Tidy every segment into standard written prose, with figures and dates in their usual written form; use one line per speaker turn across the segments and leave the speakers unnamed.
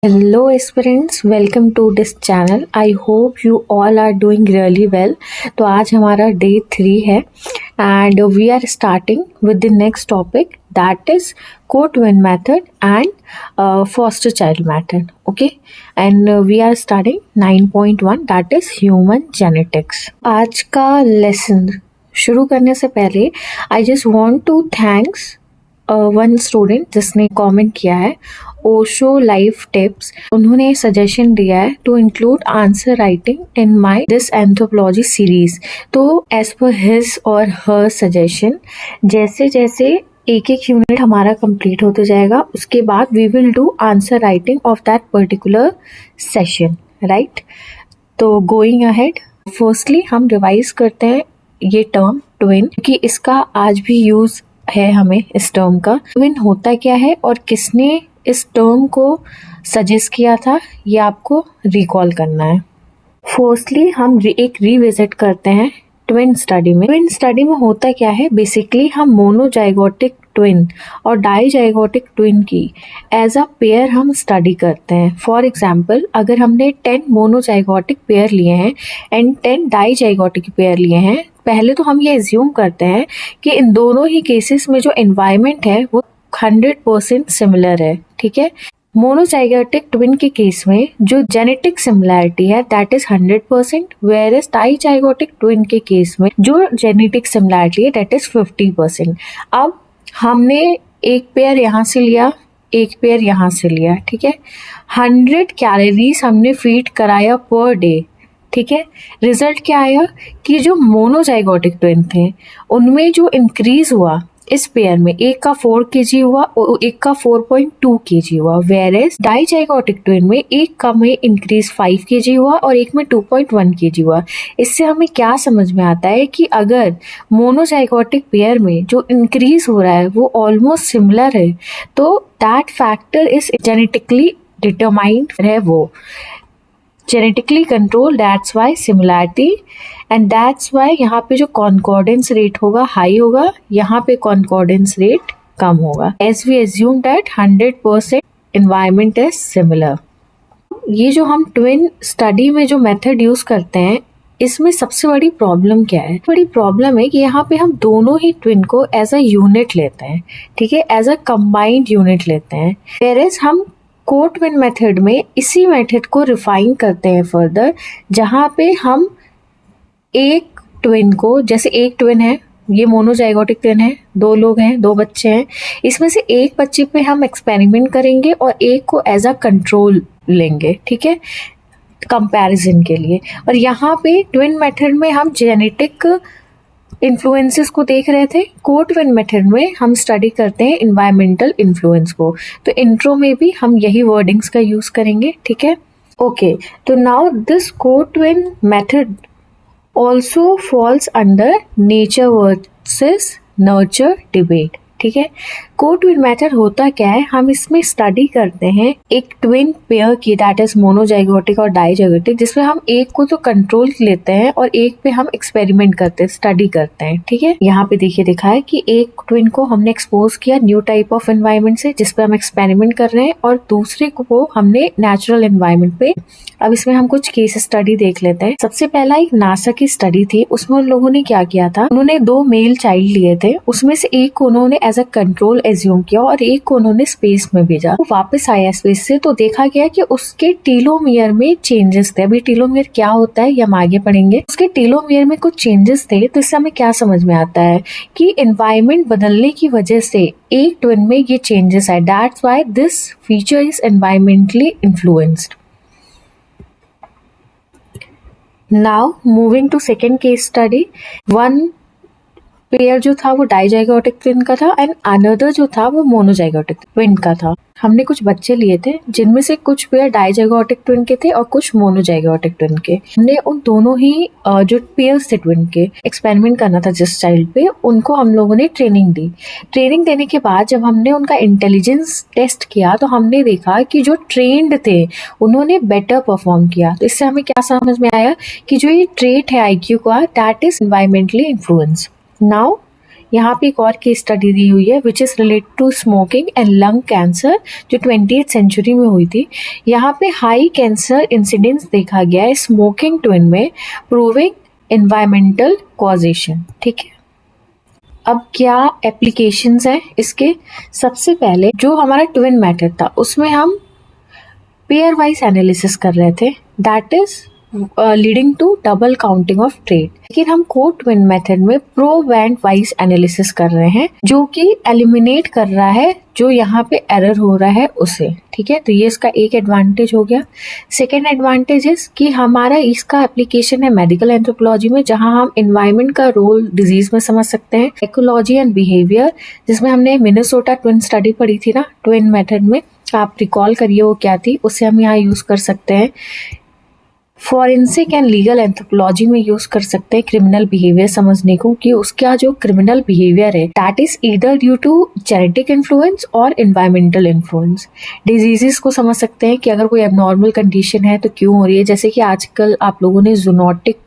Hello aspirants, welcome to this channel. I hope you all are doing really well. तो आज हमारा day 3 है and we are starting with the next topic that is co-twin method and foster child method. Okay, and we are starting 9.1 that is human genetics. आज का lesson शुरू करने से पहले I just want to thanks one student जिसने comment किया है Osho life tips. उन्होंने सजेशन दिया है to include answer writing in my this anthropology series. तो as per his or her suggestion जैसे जैसे एक एक यूनिट हमारा कंप्लीट होते जाएगा उसके बाद we will do answer writing of that particular session, right. तो गोइंग अहेड, फर्स्टली हम रिवाइज करते हैं ये टर्म ट्विन, क्योंकि इसका आज भी यूज है हमें इस टर्म का। ट्विन होता क्या है और किसने इस टर्म को सजेस्ट किया था ये आपको रिकॉल करना है। फर्स्टली हम एक रिविजिट करते हैं ट्विन स्टडी में। ट्विन स्टडी में होता क्या है, बेसिकली हम मोनोजाइगोटिक ट्विन और डाइजाइगोटिक ट्विन की एज अ पेयर हम स्टडी करते हैं। फॉर एग्जांपल, अगर हमने 10 मोनोजाइगोटिक पेयर लिए हैं एंड 10 डाइजाइगोटिक पेयर लिए हैं, पहले तो हम ये एज्यूम करते हैं कि इन दोनों ही केसेस में जो एनवायरनमेंट है वो 100% सिमिलर है, ठीक है। मोनोजाइगोटिक ट्विन के केस में जो जेनेटिक सिमिलैरिटी है that is 100%, whereas dizygotic twin के केस में जो जेनेटिक सिमिलैरिटी है दैट इज 50%। अब हमने एक पेयर यहाँ से लिया, एक पेयर यहाँ से लिया, ठीक है। 100 कैलोरीज हमने फीड कराया पर डे, ठीक है। रिजल्ट क्या आया कि जो मोनोजाइगोटिक ट्विन थे उनमें जो इंक्रीज हुआ इस पेयर में, एक का 4 kg हुआ और एक का 4.2 kg हुआ, वेयर एज डाइजाइगोटिक ट्विन में एक का में इंक्रीज 5 kg हुआ और एक में 2.1 kg हुआ। इससे हमें क्या समझ में आता है कि अगर मोनोजाइगोटिक पेयर में जो इंक्रीज हो रहा है वो ऑलमोस्ट सिमिलर है तो that factor is genetically determined है, वो genetically control, that's why similarity and that's why यहाँ पे जो कॉन्कॉर्डेंस रेट होगा हाई होगा, यहाँ पे कॉन्कॉर्डेंस रेट कम होगा, as we assume that 100% environment is similar. ये जो हम ट्विन स्टडी में जो मेथड यूज करते हैं इसमें सबसे बड़ी प्रॉब्लम क्या है? बड़ी प्रॉब्लम है कि यहाँ पे हम दोनों ही ट्विन को एज अ यूनिट लेते हैं, ठीक है, एज अ कंबाइंड यूनिट लेते हैं। वेयरएज हम को-ट्विन मेथड में इसी मेथड को रिफाइन करते हैं फर्दर, जहाँ पे हम एक ट्विन को, जैसे एक ट्विन है, ये मोनोजाइगोटिक ट्विन है, 2 लोग हैं, 2 बच्चे हैं, इसमें से एक बच्चे पे हम एक्सपेरिमेंट करेंगे और एक को एज अ कंट्रोल लेंगे, ठीक है, कंपैरिजन के लिए। और यहाँ पे ट्विन मेथड में हम जेनेटिक इन्फ्लुएंसेस को देख रहे थे, को-ट्विन मेथड में हम स्टडी करते हैं इन्वायरमेंटल इन्फ्लुएंस को। तो इंट्रो में भी हम यही वर्डिंग्स का यूज करेंगे, ठीक है। ओके, तो now this co-twin method also falls under nature versus nurture debate, ठीक है। को-ट्विन मेथड होता क्या है, हम इसमें स्टडी करते हैं एक ट्विन पेयर की, दैट इज मोनोजाइगोटिक और डाइजाइगोटिक, जिसमें हम एक को तो कंट्रोल लेते हैं और एक पे हम एक्सपेरिमेंट करते हैं, स्टडी करते हैं, ठीक है। यहाँ पे देखिए दिखा है कि एक ट्विन को हमने एक्सपोज किया न्यू टाइप ऑफ एनवायरनमेंट से जिसपे हम एक्सपेरिमेंट कर रहे हैं और दूसरे को हमने नेचुरल एनवायरनमेंट पे। अब इसमें हम कुछ केस स्टडी देख लेते हैं। सबसे पहला एक नासा की स्टडी थी, उसमें उन लोगों ने क्या किया था, उन्होंने 2 मेल चाइल्ड लिए थे, उसमें से एक को उन्होंने एज अ कंट्रोल एज्यूम किया और एक को उन्होंने स्पेस में भेजा। वो वापस आया स्पेस से तो देखा गया कि उसके टीलोमियर में चेंजेस थे। अभी टीलोमियर क्या होता है ये हम आगे पढ़ेंगे। उसके टीलोमियर में कुछ चेंजेस थे, तो इससे हमें क्या समझ में आता है कि एनवायरनमेंट बदलने की वजह से एक ट्विन में ये चेंजेस है, that's why this feature is environmentally influenced. Now moving to second case study, one pair जो था वो डाइजाइगोटिक ट्विन का था एंड अनदर जो था वो मोनोजाइगोटिक ट्विन का था। हमने कुछ बच्चे लिए थे जिनमें से कुछ पेयर डाइजाइगोटिक ट्विन के थे और कुछ मोनोजाइगोटिक ट्विन के। हमने उन दोनों ही जो पेयर्स थे ट्विन के एक्सपेरिमेंट करना था जिस चाइल्ड पे, उनको हम लोगों ने ट्रेनिंग दी। ट्रेनिंग देने के बाद जब हमने उनका इंटेलिजेंस टेस्ट किया तो हमने देखा कि जो ट्रेंड थे उन्होंने बेटर परफॉर्म किया। तो इससे हमें क्या समझ में आया कि जो ये ट्रेट है IQ का, that is environmentally influence. Now यहाँ पे एक और केस स्टडी दी हुई है which is related to smoking and lung cancer जो 20th सेंचुरी में हुई थी। यहाँ पे हाई कैंसर इंसिडेंस देखा गया है स्मोकिंग ट्विन में, प्रूविंग एनवायरमेंटल कॉजेशन। ठीक है, अब क्या एप्लीकेशंस हैं इसके। सबसे पहले जो हमारा ट्विन मेथड था उसमें हम पेयर वाइज एनालिसिस कर रहे थे, that is leading to double counting of trade. लेकिन हम को ट्विन मेथड में प्रोबैंड वाइज एनालिसिस कर रहे हैं जो कि एलिमिनेट कर रहा है जो यहाँ पे एरर हो रहा है उसे। ठीक है, तो ये इसका एक एडवांटेज हो गया। सेकेंड एडवांटेज इज कि हमारा इसका एप्लीकेशन है मेडिकल एंथ्रोपोलॉजी में, जहाँ हम एनवायरमेंट का रोल डिजीज में समझ सकते हैं। साइकोलॉजी एंड बिहेवियर, जिसमें हमने मिनेसोटा ट्विन स्टडी पढ़ी थी ना ट्विन मेथड में, आप रिकॉल करिए वो क्या थी, उसे हम यहाँ यूज कर सकते हैं। फॉरेंसिक एंड लीगल एंथ्रोपोलॉजी में यूज कर सकते हैं क्रिमिनल बिहेवियर समझने को कि उसका जो क्रिमिनल बिहेवियर है that is either due to genetic influence or environmental influence. Diseases को समझ सकते हैं कि अगर कोई एबनॉर्मल कंडीशन है तो क्यों हो रही है, जैसे कि आजकल आप लोगों ने जूनोटिक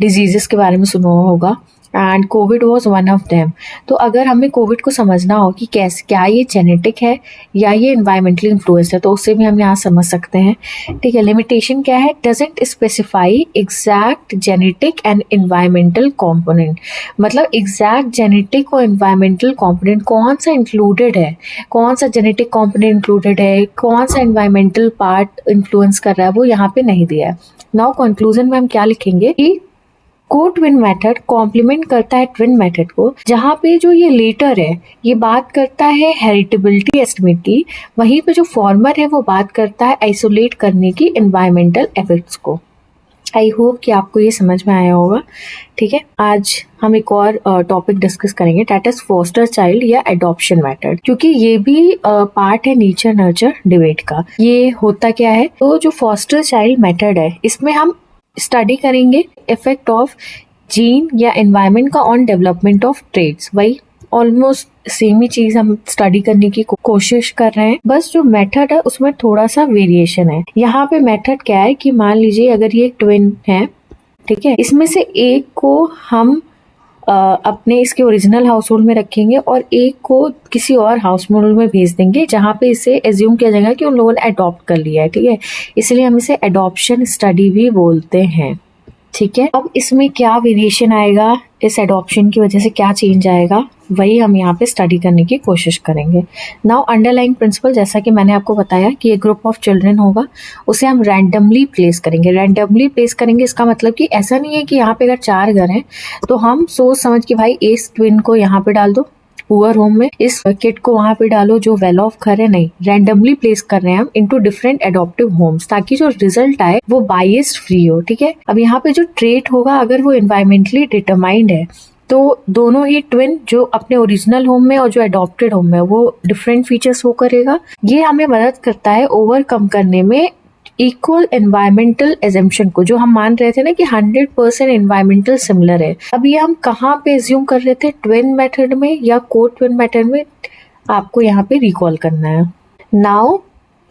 डिजीजेस के बारे में सुना होगा and Covid was one of them. तो अगर हमें कोविड को समझना हो कि कैसे, क्या ये जेनेटिक है या ये एनवायरमेंटली इन्फ्लुएंस है, तो उससे भी हम यहाँ समझ सकते हैं। ठीक है, लिमिटेशन क्या है, doesn't specify exact genetic and environmental component. मतलब एग्जैक्ट जेनेटिक और एनवायरमेंटल कंपोनेंट कौन सा इंक्लूडेड है, कौन सा जेनेटिक कंपोनेंट इंक्लूडेड है, कौन सा एनवायरमेंटल पार्ट इन्फ्लुएंस कर रहा है, वो यहाँ पे नहीं दिया है। नाउ कंक्लूजन में हम क्या लिखेंगे कि को ट्विन मेथड कॉम्प्लीमेंट करता है ट्विन मेथड को, जहाँ पे जो ये लेटर है ये बात करता है हेरिटेबिलिटी एस्टिमेट की, वहीं पे जो फॉर्मर है वो बात करता है आइसोलेट करने की एनवायरमेंटल इफेक्ट्स को। आई होप कि आपको ये समझ में आया होगा। ठीक है, आज हम एक और टॉपिक डिस्कस करेंगे, दैट इज फोस्टर चाइल्ड या एडॉप्शन मेथड, क्योंकि ये भी पार्ट है नेचर नर्चर डिबेट का। ये होता क्या है, तो जो फोस्टर चाइल्ड मेथड है इसमें हम स्टडी करेंगे इफेक्ट ऑफ जीन या एनवायरनमेंट का ऑन डेवलपमेंट ऑफ ट्रेड्स। वही ऑलमोस्ट सेम ही चीज हम स्टडी करने की कोशिश कर रहे हैं, बस जो मेथड है उसमें थोड़ा सा वेरिएशन है। यहाँ पे मेथड क्या है कि मान लीजिए अगर ये ट्विन है, ठीक है, इसमें से एक को हम अपने इसके ओरिजिनल हाउस होल्ड में रखेंगे और एक को किसी और हाउस होल्ड में भेज देंगे जहाँ पे इसे एज्यूम किया जाएगा कि उन लोगों ने अडॉप्ट कर लिया है। ठीक है, इसलिए हम इसे अडॉप्शन स्टडी भी बोलते हैं। ठीक है, अब इसमें क्या वेरिएशन आएगा, इस एडॉप्शन की वजह से क्या चेंज आएगा, वही हम यहाँ पे स्टडी करने की कोशिश करेंगे। नाउ अंडरलाइंग प्रिंसिपल, जैसा कि मैंने आपको बताया कि एक ग्रुप ऑफ चिल्ड्रन होगा, उसे हम रैंडमली प्लेस करेंगे। रैंडमली प्लेस करेंगे इसका मतलब कि ऐसा नहीं है कि यहाँ पे अगर 4 घर हैं तो हम सोच समझ के भाई इस ट्विन को यहाँ पे डाल दो पुअर होम में, इस किड को वहां पे डालो जो वेल ऑफ घर है। नहीं, रैंडमली प्लेस कर रहे हैं हम इनटू डिफरेंट एडॉप्टिव होम्स, ताकि जो रिजल्ट आए वो बायस्ड फ्री हो। ठीक है, अब यहाँ पे जो ट्रेट होगा अगर वो एनवायरमेंटली डिटरमाइंड है तो दोनों ही ट्विन जो अपने ओरिजिनल होम में और जो अडॉप्टेड होम में वो डिफरेंट फीचर्स शो करेगा। ये हमें मदद करता है ओवरकम करने में इक्वल एनवायरमेंटल एजम्पशन को, जो हम मान रहे थे ना कि 100% एनवायरमेंटल सिमिलर है। अब ये हम कहाँ पे एज्यूम कर रहे थे, ट्विन मेथड में या को ट्विन मेथड में, आपको यहाँ पे रिकॉल करना है। नाउ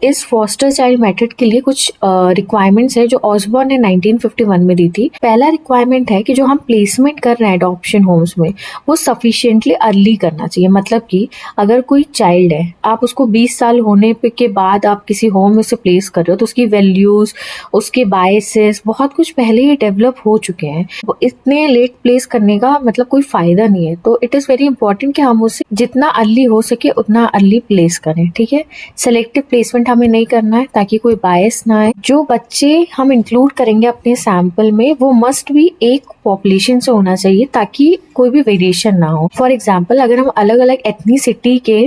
इस फोस्टर चाइल्ड मेथड के लिए कुछ रिक्वायरमेंट्स है जो ऑसबॉर्न ने 1951 में दी थी। पहला रिक्वायरमेंट है कि जो हम प्लेसमेंट कर रहे हैं अडॉप्शन होम्स में वो सफिशिएंटली अर्ली करना चाहिए। मतलब कि अगर कोई चाइल्ड है, आप उसको 20 साल होने के बाद आप किसी होम में से प्लेस कर रहे हो तो उसकी वैल्यूज, उसके बायसेस, बहुत कुछ पहले ही डेवलप हो चुके हैं। इतने लेट प्लेस करने का मतलब कोई फायदा नहीं है। तो इट इज वेरी इंपॉर्टेंट कि हम उसे जितना अर्ली हो सके उतना अर्ली प्लेस करें। ठीक है, सेलेक्टिव प्लेसमेंट हमें नहीं करना है ताकि कोई बायस ना आए। जो बच्चे हम इंक्लूड करेंगे अपने सैंपल में वो मस्ट भी एक पॉपुलेशन से होना चाहिए ताकि कोई भी वेरिएशन ना हो। फॉर एग्जाम्पल अगर हम अलग अलग एथनिसिटी के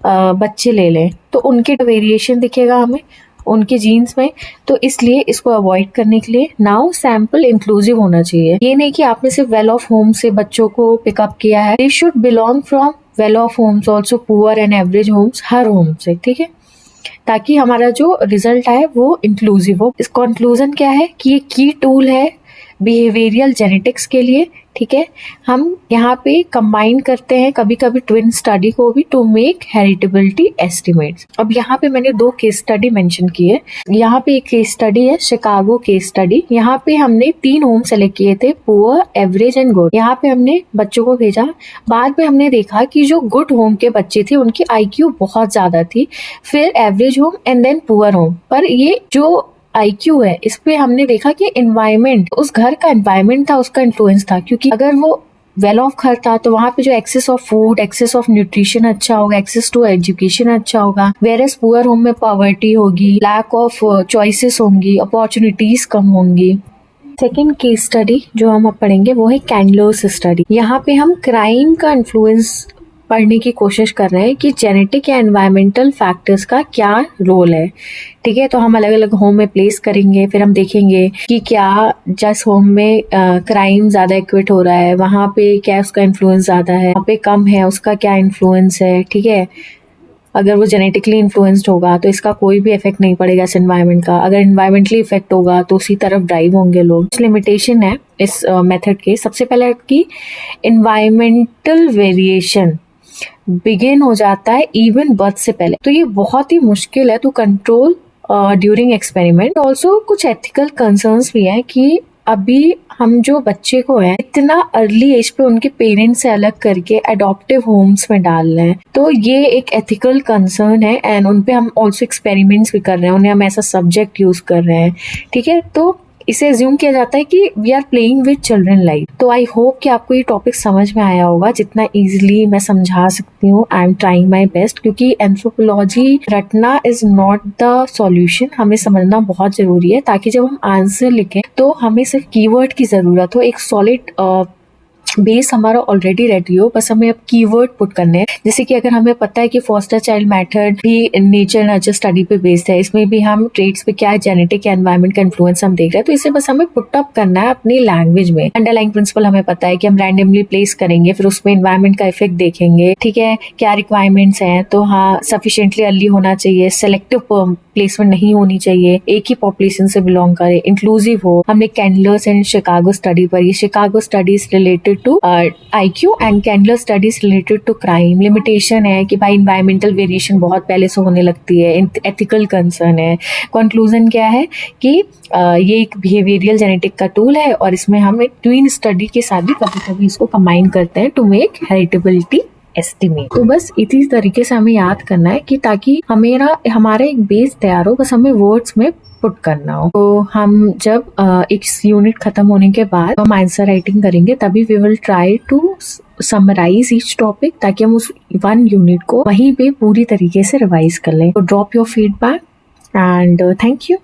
बच्चे ले लें तो उनके वेरिएशन दिखेगा हमें उनके जीन्स में, तो इसलिए इसको अवॉइड करने के लिए नाउ सैंपल इंक्लूसिव होना चाहिए। ये नहीं कि आपने सिर्फ वेल ऑफ होम से बच्चों को पिकअप किया है, they should belong from well off homes also, poor and average homes, हर होम से। ठीक है, ताकि हमारा जो रिजल्ट आए वो इंक्लूसिव हो। इस कंक्लूजन क्या है कि ये की टूल है बिहेवियरल जेनेटिक्स के लिए, ठीक है। हम यहाँ पे कंबाइन करते हैं कभी कभी ट्विन स्टडी को भी टू मेक हेरिटेबिलिटी एस्टिमेट्स। अब यहाँ पे मैंने 2 केस स्टडी मेंशन की है। यहाँ पे एक केस स्टडी है शिकागो केस स्टडी। यहाँ पे हमने 3 होम सेलेक्ट किए थे, पुअर, एवरेज एंड गुड। यहाँ पे हमने बच्चों को भेजा। बाद में हमने देखा कि जो गुड होम के बच्चे थे उनकी IQ बहुत ज्यादा थी, फिर average home and then poor home. पर ये जो IQ है इस पे हमने देखा कि एनवायरमेंट, उस घर का एनवायरमेंट था, उसका इन्फ्लुएंस था। क्योंकि अगर वो वेल ऑफ घर था तो वहाँ पे जो access of food, access of nutrition अच्छा होगा, एक्सेस टू एजुकेशन अच्छा होगा। वेरएस पुअर होम में पॉवर्टी होगी, लैक ऑफ चॉइसेस होंगी, अपॉर्चुनिटीज कम होंगी। सेकेंड केस स्टडी जो हम अब पढ़ेंगे वो है कैंडलर्स स्टडी। यहाँ पे हम क्राइम का इन्फ्लुएंस पढ़ने की कोशिश कर रहे हैं कि जेनेटिक या एनवायरमेंटल फैक्टर्स का क्या रोल है, ठीक है। तो हम अलग अलग होम में प्लेस करेंगे, फिर हम देखेंगे कि क्या जिस होम में क्राइम ज्यादा एक्विट हो रहा है वहाँ पे क्या उसका इन्फ्लुएंस ज्यादा है, वहाँ पे कम है उसका क्या इन्फ्लुएंस है, ठीक है। अगर वो जेनेटिकली इन्फ्लुएंस्ड होगा तो इसका कोई भी इफेक्ट नहीं पड़ेगा इस एनवायरनमेंट का। अगर एनवायरमेंटली इफेक्ट होगा तो उसी तरफ ड्राइव होंगे लोग। लिमिटेशन है इस मेथड के, सबसे पहले कि एनवायरमेंटल वेरिएशन बिगिन हो जाता है इवन बर्थ से पहले, तो ये बहुत ही मुश्किल है to control during experiment. Also कुछ एथिकल कंसर्न्स भी हैं कि अभी हम जो बच्चे को है इतना अर्ली एज पे उनके पेरेंट्स से अलग करके अडॉप्टिव होम्स में डाल रहे हैं, तो ये एक एथिकल कंसर्न है। एंड उन पे हम ऑल्सो एक्सपेरिमेंट्स भी कर रहे हैं, उन्हें हम ऐसा सब्जेक्ट यूज कर रहे हैं, ठीक है। तो इसे एज्यूम किया जाता है कि we are playing with children life. तो आई होप कि आपको ये टॉपिक समझ में आया होगा जितना इजीली मैं समझा सकती हूँ। I am trying my best, क्योंकि एंथ्रोपोलॉजी रटना इज नॉट द सॉल्यूशन। हमें समझना बहुत जरूरी है ताकि जब हम आंसर लिखें तो हमें सिर्फ कीवर्ड की जरूरत हो, एक सॉलिड बेस हमारा ऑलरेडी रेडी हो, बस हमें अब कीवर्ड पुट करने हैं। जैसे कि अगर हमें पता है कि फॉस्टर चाइल्ड मेथड भी नेचर नर्चर स्टडी पे बेस्ड है, इसमें भी हम ट्रेड्स पे क्या है, जेनेटिक या एनवायरमेंट का इन्फ्लुएंस हम देख रहे हैं, तो इसे बस हमें पुट अप करना है अपनी लैंग्वेज में। अंडरलाइंग प्रिंसिपल हमें पता है कि हम रैंडमली प्लेस करेंगे, फिर उसमें एनवायरमेंट का इफेक्ट देखेंगे, ठीक है। क्या रिक्वायरमेंट्स हैं, तो हाँ सफिशिएंटली अर्ली होना चाहिए, सेलेक्टिव प्लेसमेंट नहीं होनी चाहिए, एक ही पॉपुलेशन से बिलोंग करे, इंक्लूसिव हो। हमने कैंडलर्स एंड शिकागो स्टडी पर, ये Chicago studies related to IQ and Candler studies related to crime. Limitation है कि भाई इन्वायरमेंटल वेरिएशन बहुत पहले से होने लगती है, एथिकल कंसर्न है। कंक्लूजन क्या है कि ये एक बिहेवियरल जेनेटिक का टूल है और इसमें हम एक ट्विन स्टडी के साथ भी कभी कभी इसको कंबाइन करते हैं टू मेक हेरिटेबिलिटी एस्टिमेट। तो बस इसी तरीके से हमें याद करना है कि ताकि हमारा एक बेस तैयार हो, बस हमें वर्ड्स में पुट करना हो। तो हम जब एक यूनिट खत्म होने के बाद हम आंसर राइटिंग करेंगे, तभी we will try to summarise each topic, ताकि हम उस 1 यूनिट को वहीं पे पूरी तरीके से रिवाइज कर लें। तो drop your feedback and thank you.